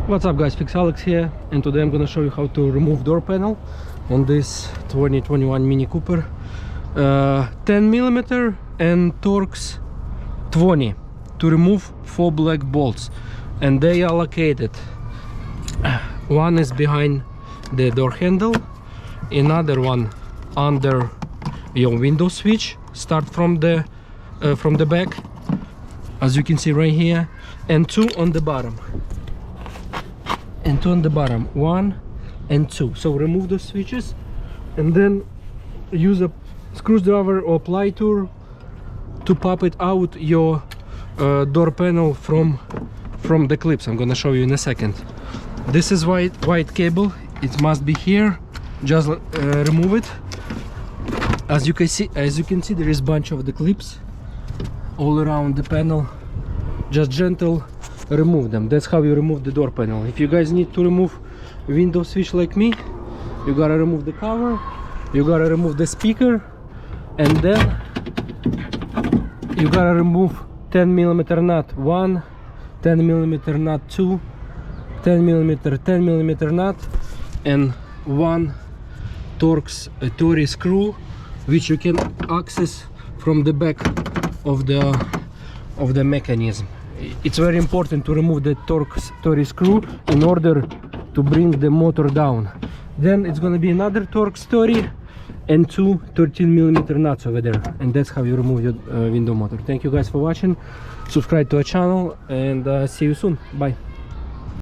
What's up guys, FixAlex here, and today I'm gonna show you how to remove door panel on this 2021 Mini Cooper. 10mm and Torx 20 to remove 4 black bolts, and they are located. One is behind the door handle, another one under your window switch. Start from the back, as you can see right here, and 2 on the bottom. And 2 on the bottom, 1 and 2. So remove the switches and then use a screwdriver or ply tool to pop it out your door panel from the clips. I'm gonna show you in a second. This is white cable, it must be here. Just remove it. As you can see, there is a bunch of the clips all around the panel. Just gentle remove them. That's how you remove the door panel. If you guys need to remove window switch like me, you gotta remove the cover, you gotta remove the speaker, and then you gotta remove 10mm nut 1, 10mm nut 2, 10mm nut, and 1 Torx 30 screw, which you can access from the back of the mechanism. It's very important to remove the Torx 30 screw in order to bring the motor down. Then it's gonna be another Torx 30 and 2 13mm nuts over there, and that's how you remove your window motor. Thank you guys for watching. Subscribe to our channel, and see you soon. Bye.